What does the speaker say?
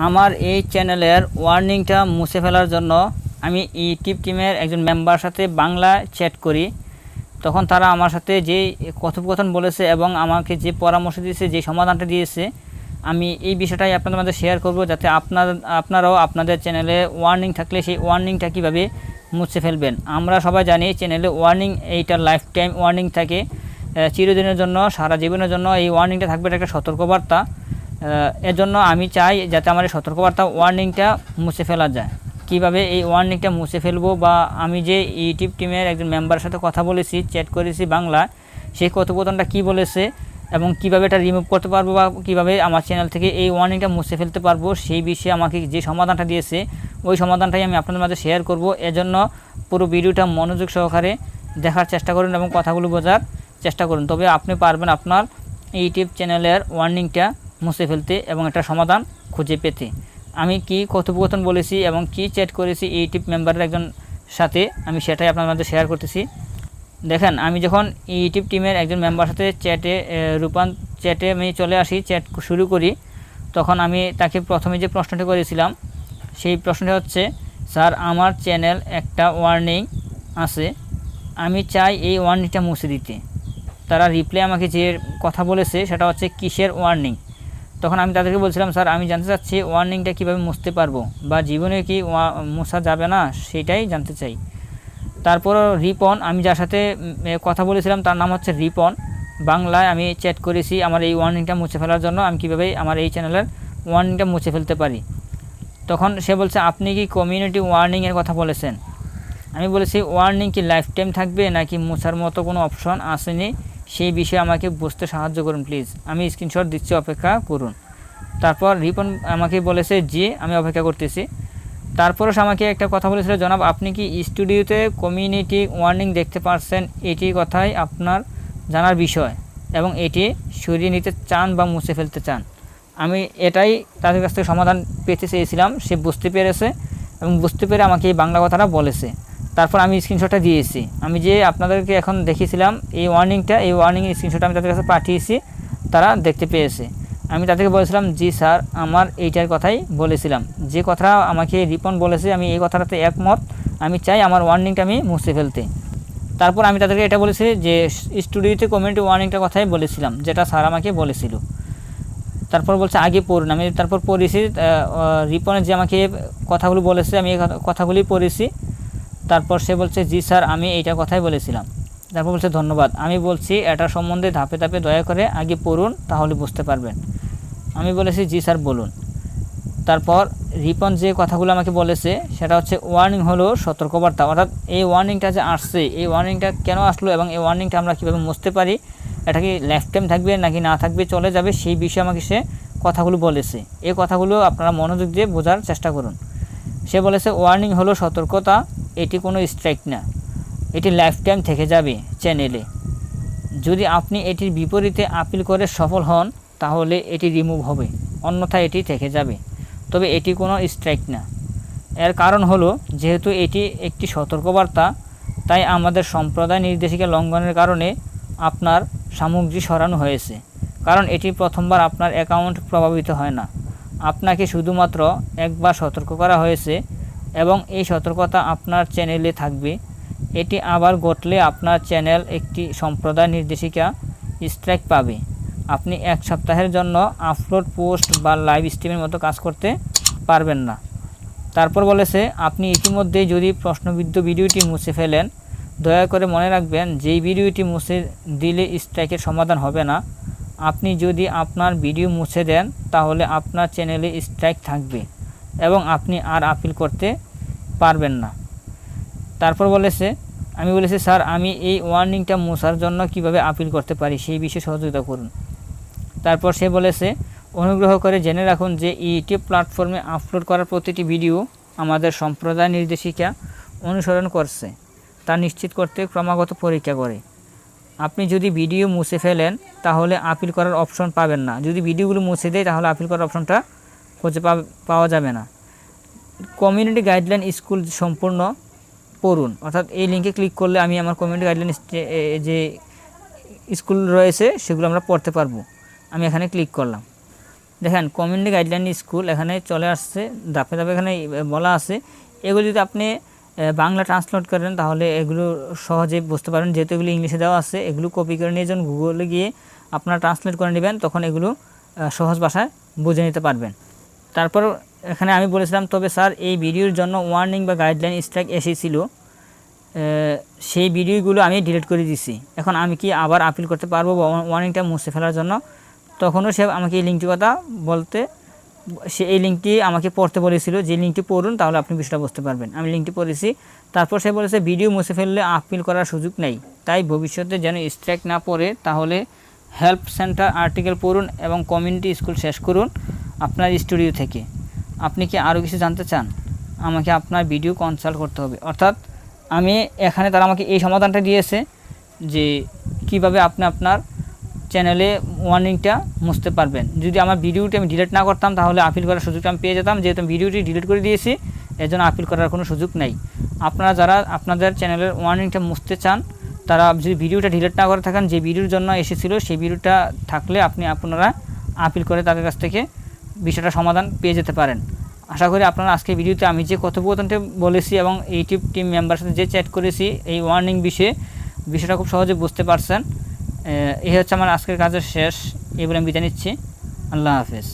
আমার এই চ্যানেলের ওয়ার্নিংটা মুছে ফেলার জন্য আমি ইউটিউব টিমের একজন মেম্বার সাথে বাংলা চ্যাট করি। তখন তারা আমার সাথে যে কথোপকথন বলেছে এবং আমাকে যে পরামর্শ দিয়েছে, যে সমাধানটা দিয়েছে, আমি এই বিষয়টাই আপনাদের মাঝে শেয়ার করব, যাতে আপনারাও আপনাদের চ্যানেলে ওয়ার্নিং থাকলে সেই ওয়ার্নিংটা কীভাবে মুছে ফেলবেন। আমরা সবাই জানি চ্যানেলে ওয়ার্নিং এইটা লাইফ টাইম ওয়ার্নিং থাকে, চিরদিনের জন্য, সারা জীবনের জন্য এই ওয়ার্নিংটা থাকবে, এটা একটা সতর্কবার্তা। এজন্য আমি চাই যাতে আমার এই সতর্কবার্তা ওয়ার্নিংটা মুছে ফেলা যায়। কিভাবে এই ওয়ার্নিংটা মুছে ফেলবো, বা আমি যে ইউটিউব টিমের একজন মেম্বারের সাথে কথা বলেছি, চ্যাট করেছি বাংলা, সেই কথোপকথনটা কী বলেছে এবং কিভাবে এটা রিমুভ করতে পারবো, বা কিভাবে আমার চ্যানেল থেকে এই ওয়ার্নিংটা মুছে ফেলতে পারবো, সেই বিষয়ে আমাকে যে সমাধানটা দিয়েছে ওই সমাধানটাই আমি আপনাদের মাঝে শেয়ার করব। এজন্য পুরো ভিডিওটা মনোযোগ সহকারে দেখার চেষ্টা করুন এবং কথাগুলো বোঝার চেষ্টা করুন, তবে আপনি পারবেন আপনার ইউটিউব চ্যানেলের ওয়ার্নিংটা মুছে ফেলতে এবং একটা সমাধান খুঁজে পেতে। আমি কি কথোপকথন বলেছি এবং কি চ্যাট করেছি ইউটিউব মেম্বারের একজন সাথে, আমি সেটাই আপনার মধ্যে শেয়ার করতেছি। দেখেন, আমি যখন ইউটিউব টিমের একজন মেম্বার সাথে চ্যাটে আমি চলে আসি, চ্যাট শুরু করি, তখন আমি তাকে প্রথমে যে প্রশ্নটি করেছিলাম সেই প্রশ্নটি হচ্ছে, স্যার আমার চ্যানেল একটা ওয়ার্নিং আছে, আমি চাই এই ওয়ার্নিংটা মুছে দিতে। তারা রিপ্লাই আমাকে যে কথা বলেছে সেটা হচ্ছে কিসের ওয়ার্নিং। তখন আমি তাদেরকে বলছিলাম, স্যার আমি জানতে চাচ্ছি ওয়ার্নিংটা কীভাবে মুছতে পারবো, বা জীবনে কি মোছা যাবে না সেটাই জানতে চাই। তারপর রিপন, আমি যার সাথে কথা বলেছিলাম তার নাম হচ্ছে রিপন, বাংলায় আমি চ্যাট করেছি আমার এই ওয়ার্নিংটা মুছে ফেলার জন্য, আমি কীভাবে আমার এই চ্যানেলের ওয়ার্নিংটা মুছে ফেলতে পারি। তখন সে বলছে, আপনি কি কমিউনিটি ওয়ার্নিংয়ের কথা বলেছেন। আমি বলেছি, ওয়ার্নিং কি লাইফ টাইম থাকবে নাকি মোছার মতো কোনো অপশন আসেনি, সেই বিষয়ে আমাকে বুঝতে সাহায্য করুন প্লিজ, আমি স্ক্রিনশট দিচ্ছি, অপেক্ষা করুন। তারপর রিপন আমাকে বলেছে, জি আমি অপেক্ষা করতেছি। তারপরও সে আমাকে একটা কথা বলেছিল, জনাব আপনি কি স্টুডিওতে কমিউনিটি ওয়ার্নিং দেখতে পারছেন, এটি কথাই আপনার জানার বিষয় এবং এটি সরিয়ে নিতে চান বা মুছে ফেলতে চান। আমি এটাই তাদের কাছ থেকে সমাধান পেতে চেয়েছিলাম। সে বুঝতে পেরেছে এবং বুঝতে পেরে আমাকে এই বাংলা কথাটা বলেছে। তারপর আমি স্ক্রিনশটটা দিয়েছি, আমি যে আপনাদেরকে এখন দেখিয়েছিলাম এই ওয়ার্নিংয়ের স্ক্রিনশট আমি তাদের কাছে পাঠিয়েছি, তারা দেখতে পেয়েছে। আমি তাদেরকে বলেছিলাম, জি স্যার আমার এইটার কথাই বলেছিলাম, যে কথা আমাকে রিপন বলেছে আমি এই কথাটাতে একমত, আমি চাই আমার ওয়ার্নিংটা আমি মুছে ফেলতে। তারপর আমি তাদেরকে এটা বলেছি যে স্টুডিওতে কমিউনিটি ওয়ার্নিংটার কথাই বলেছিলাম, যেটা স্যার আমাকে বলেছিল। তারপর বলছে আগে পড়ুন, আমি তারপর পড়েছি, রিপনের যে আমাকে কথাগুলো বলেছে আমি এই কথাগুলি পড়েছি। তারপর সে বলছে, জি স্যার আমি এইটার কথাই বলেছিলাম। তারপর বলছে ধন্যবাদ, আমি বলছি এটা সম্বন্ধে ধাপে ধাপে দয়া করে আগে পড়ুন, তাহলে বুঝতে পারবেন। আমি বলেছি, জি স্যার বলুন। তারপর রিপন যে কথাগুলো আমাকে বলেছে সেটা হচ্ছে, ওয়ার্নিং হলো সতর্কবার্তা, অর্থাৎ এই ওয়ার্নিংটা যে আসছে, এই ওয়ার্নিংটা কেন আসলো এবং এই ওয়ার্নিংটা আমরা কীভাবে মুছতে পারি, এটা কি লাইফ টাইম থাকবে নাকি না থাকবে, চলে যাবে, সেই বিষয়ে আমাকে সে কথাগুলো বলেছে। এই কথাগুলো আপনারা মনোযোগ দিয়ে বোঝার চেষ্টা করুন। সে বলেছে, ওয়ার্নিং হলো সতর্কতা, এটি কোনো স্ট্রাইক না, এটি লাইফ টাইম থেকে যাবে চ্যানেলে। যদি আপনি এটির বিপরীতে আপিল করে সফল হন তাহলে এটি রিমুভ হবে, অন্যথায় এটি থেকে যাবে, তবে এটি কোনো স্ট্রাইক না। এর কারণ হলো, যেহেতু এটি একটি সতর্কবার্তা, তাই আমাদের সম্প্রদায় নির্দেশিকা লঙ্ঘনের কারণে আপনার সামগ্রী সরানো হয়েছে। কারণ এটি প্রথমবার আপনার অ্যাকাউন্ট প্রভাবিত হয় না, আপনাকে শুধুমাত্র একবার সতর্ক করা হয়েছে এবং এই সতর্কতা আপনার চ্যানেলে থাকবে। এটি আবার ঘটলে আপনার চ্যানেল একটি সম্প্রদায় নির্দেশিকা স্ট্রাইক পাবে। আপনি এক সপ্তাহের জন্য আপলোড, পোস্ট বা লাইভ স্ট্রিমের মতো কাজ করতে পারবেন না। তারপর বলেছে, আপনি ইতিমধ্যেই যদি প্রশ্নবিদ্ধ ভিডিওটি মুছে ফেলেন, দয়া করে মনে রাখবেন যেই ভিডিওটি মুছে দিলে স্ট্রাইকের সমাধান হবে না। আপনি যদি আপনার ভিডিও মুছে দেন তাহলে আপনার চ্যানেলে স্ট্রাইক থাকবে এবং আপনি আর আপিল করতে পারবেন না। তারপর বলেছে, আমি বলেছি, স্যার আমি এই ওয়ার্নিংটা মোছার জন্য কিভাবে আপিল করতে পারি সেই বিষয়ে সহযোগিতা করুন। তারপর সে বলেছে, অনুগ্রহ করে জেনে রাখুন যে ইউটিউব প্ল্যাটফর্মে আপলোড করার প্রতিটি ভিডিও আমাদের সম্প্রদায় নির্দেশিকা অনুসরণ করছে তা নিশ্চিত করতে ক্রমাগত পরীক্ষা করে। আপনি যদি ভিডিও মুছে ফেলেন তাহলে আপিল করার অপশন পাবেন না, যদি ভিডিওগুলো মুছে দেয় তাহলে আপিল করার অপশনটা খুঁজে পাওয়া যাবে না। কমিউনিটি গাইডলাইন স্কুল সম্পূর্ণ পড়ুন, অর্থাৎ এই লিঙ্কে ক্লিক করলে আমি আমার কমিউনিটি গাইডলাইন যে স্কুল রয়েছে সেগুলো আমরা পড়তে পারবো। আমি এখানে ক্লিক করলাম। দেখেন কমিউনিটি গাইডলাইন স্কুল এখানে চলে আসছে, ধাপে ধাপে এখানে বলা আছে। এগুলো যদি আপনি বাংলা ট্রান্সলেট করেন তাহলে এগুলো সহজে বুঝতে পারবেন, যেহেতু এগুলো ইংলিশে দেওয়া আছে। এগুলো কপি করে নিয়ে যখন গুগলে গিয়ে আপনারা ট্রান্সলেট করে নেবেন, তখন এগুলো সহজ ভাষায় বুঝে নিতে পারবেন। তারপর এখানে আমি বলেছিলাম, তবে স্যার এই ভিডিওর জন্য ওয়ার্নিং বা গাইডলাইন স্ট্রাইক এসেছিল, সেই ভিডিওগুলো আমি ডিলিট করে দিয়েছি। এখন আমি কি আবার আপিল করতে পারবো ওয়ার্নিংটা মুছে ফেলার জন্য? তখনও সে আমাকে এই লিঙ্কটির কথা বলতে, সে এই লিঙ্কটি আমাকে পড়তে বলেছিল, যে লিঙ্কটি পড়ুন তাহলে আপনি বিষয়টা বুঝতে পারবেন। আমি লিঙ্কটি পড়েছি। তারপর সে বলেছে ভিডিও মুছে ফেললে আপিল করার সুযোগ নেই, তাই ভবিষ্যতে যেন স্ট্রাইক না পড়ে তাহলে হেল্প সেন্টার আর্টিকেল পড়ুন এবং কমিউনিটি স্কুল শেষ করুন আপনার স্টুডিও থেকে। আপনি কি আরও কিছু জানতে চান? আমাকে আপনার ভিডিও কনসাল্ট করতে হবে। অর্থাৎ আমি এখানে তারা আমাকে এই সমাধানটা দিয়েছে যে কিভাবে আপনি আপনার চ্যানেলে ওয়ার্নিংটা মুছতে পারবেন। যদি আমার ভিডিওটি আমি ডিলিট না করতাম তাহলে আপিল করার সুযোগটা আমি পেয়ে যেতাম, যেহেতু ভিডিওটি ডিলিট করে দিয়েছি এর জন্য আপিল করার কোনো সুযোগ নেই। আপনারা যারা আপনাদের চ্যানেলের ওয়ার্নিংটা মুছতে চান, তারা যদি ভিডিওটা ডিলিট না করে থাকেন, যে ভিডিওর জন্য এসেছিলো সেই ভিডিওটা থাকলে আপনারা আপিল করে তাদের কাছ থেকে বিষয়টা সমাধান পেয়ে যেতে পারেন। আশা করি আপনারা আজকে ভিডিওতে আমি যে কথোপকথনটা বলেছি এবং ইউটিউব টিম মেম্বারের সাথে যে চ্যাট করেছি এই ওয়ার্নিং বিষয়টা খুব সহজে বুঝতে পারছেন। এই হচ্ছে আমার আজকের কাজের শেষ। এই বলে আমি বিদায় নিচ্ছি। আল্লাহ হাফেজ।